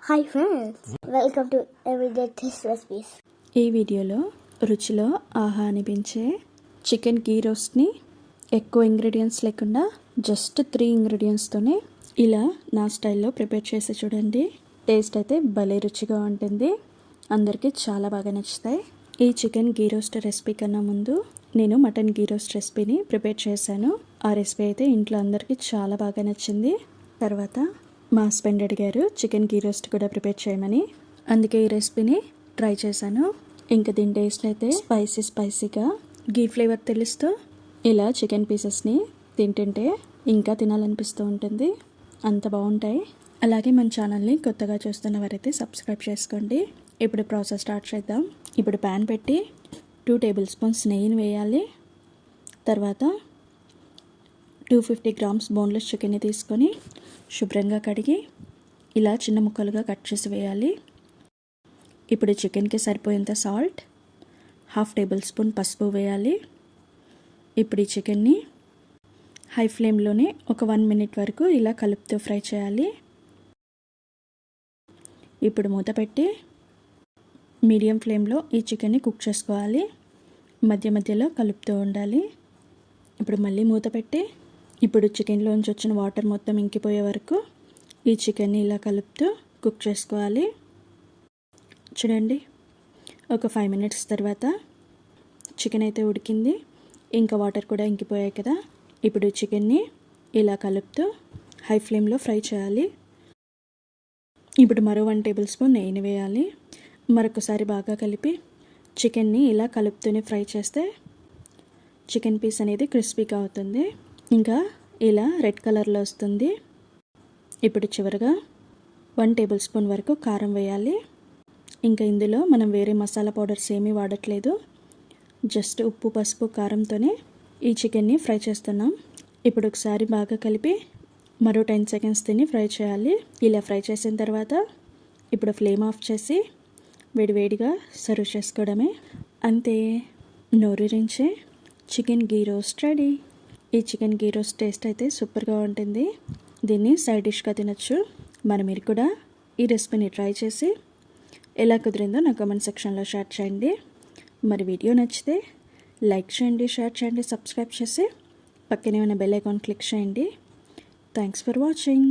Hi friends, welcome to everyday taste recipes. ఈ వీడియోలో రుచిలో ఆహా అనిపించే చికెన్ గీ రోస్ట్ని ఎక్కువ ఇంగ్రీడియంట్స్ లేకుండా జస్ట్ 3 ఇంగ్రీడియంట్స్తోనే ఇలా నా స్టైల్లో ప్రిపేర్ చేసి చూడండి. టేస్ట్ అయితే భలే రుచిగా ఉంటుంది, అందరికీ చాలా బాగా నచ్చుతాయి. ఈ చికెన్ గీ రోస్ట్ రెసిపీ కన్నా ముందు నేను మటన్ గీ రోస్ట్ రెసిపీని ప్రిపేర్ చేశాను. ఆ రెసిపీ అయితే ఇంట్లో అందరికీ చాలా బాగా నచ్చింది. తర్వాత మా హస్బెండ్ అడిగారు చికెన్ గీ రోస్ట్ కూడా ప్రిపేర్ చేయమని, అందుకే ఈ రెసిపీని ట్రై చేశాను. ఇంకా దీని టేస్ట్ అయితే స్పైసీగా గీ ఫ్లేవర్ తెలుస్తూ ఇలా చికెన్ పీసెస్ని తింటుంటే ఇంకా తినాలనిపిస్తూ ఉంటుంది, అంత బాగుంటాయి. అలాగే మన ఛానల్ని కొత్తగా చూస్తున్న వారైతే సబ్స్క్రైబ్ చేసుకోండి. ఇప్పుడు ప్రాసెస్ స్టార్ట్ చేద్దాం. ఇప్పుడు ప్యాన్ పెట్టి 2 టేబుల్ స్పూన్స్ నెయ్యిని వేయాలి. తర్వాత 250 గ్రామ్స్ బోన్లెస్ చికెన్ని తీసుకొని శుభ్రంగా కడిగి ఇలా చిన్న ముక్కలుగా కట్ చేసి వేయాలి. ఇప్పుడు చికెన్కి సరిపోయేంత సాల్ట్, 1/2 టేబుల్ స్పూన్ పసుపు వేయాలి. ఇప్పుడు ఈ చికెన్ని హై ఫ్లేమ్లోనే ఒక 1 మినిట్ వరకు ఇలా కలుపుతూ ఫ్రై చేయాలి. ఇప్పుడు మూత పెట్టి మీడియం ఫ్లేమ్లో ఈ చికెన్ని కుక్ చేసుకోవాలి. మధ్య మధ్యలో కలుపుతూ ఉండాలి. ఇప్పుడు మళ్ళీ మూత పెట్టి ఇప్పుడు చికెన్లోంచి వచ్చిన వాటర్ మొత్తం ఇంకిపోయే వరకు ఈ చికెన్ని ఇలా కలుపుతూ కుక్ చేసుకోవాలి. చూడండి, ఒక 5 మినిట్స్ తర్వాత చికెన్ అయితే ఉడికింది, ఇంకా వాటర్ కూడా ఇంకిపోయాయి కదా. ఇప్పుడు చికెన్ని ఇలా కలుపుతూ హై ఫ్లేమ్లో ఫ్రై చేయాలి. ఇప్పుడు మరో 1 టేబుల్ స్పూన్ నెయ్యిని వేయాలి. మరొకసారి బాగా కలిపి చికెన్ని ఇలా కలుపుతూనే ఫ్రై చేస్తే చికెన్ పీస్ అనేది క్రిస్పీగా అవుతుంది, ఇంకా ఇలా రెడ్ కలర్లో వస్తుంది. ఇప్పుడు చివరిగా 1 టేబుల్ స్పూన్ వరకు కారం వేయాలి. ఇంకా ఇందులో మనం వేరే మసాలా పౌడర్స్ ఏమీ వాడట్లేదు, జస్ట్ ఉప్పు పసుపు కారంతోనే ఈ చికెన్ని ఫ్రై చేస్తున్నాం. ఇప్పుడు ఒకసారి బాగా కలిపి మరో 10 సెకండ్స్ తిని ఫ్రై చేయాలి. ఇలా ఫ్రై చేసిన తర్వాత ఇప్పుడు ఫ్లేమ్ ఆఫ్ చేసి వేడివేడిగా సర్వ్ చేసుకోవడమే. అంతే, నోరూరించే చికెన్ గీ రోస్ట్ రెడీ. ఈ చికెన్ గీ రోస్ట్ టేస్ట్ అయితే సూపర్గా ఉంటుంది, దీన్ని సైడ్ డిష్గా తినచ్చు. మీరు కూడా ఈ రెసిపీని ట్రై చేసి ఎలా కుదిరిందో నా కామెంట్ సెక్షన్లో షేర్ చేయండి. మరి వీడియో నచ్చితే లైక్ చేయండి, షేర్ చేయండి, సబ్స్క్రైబ్ చేసి పక్కనే ఉన్న బెల్ ఐకాన్ క్లిక్ చేయండి. Thanks for watching.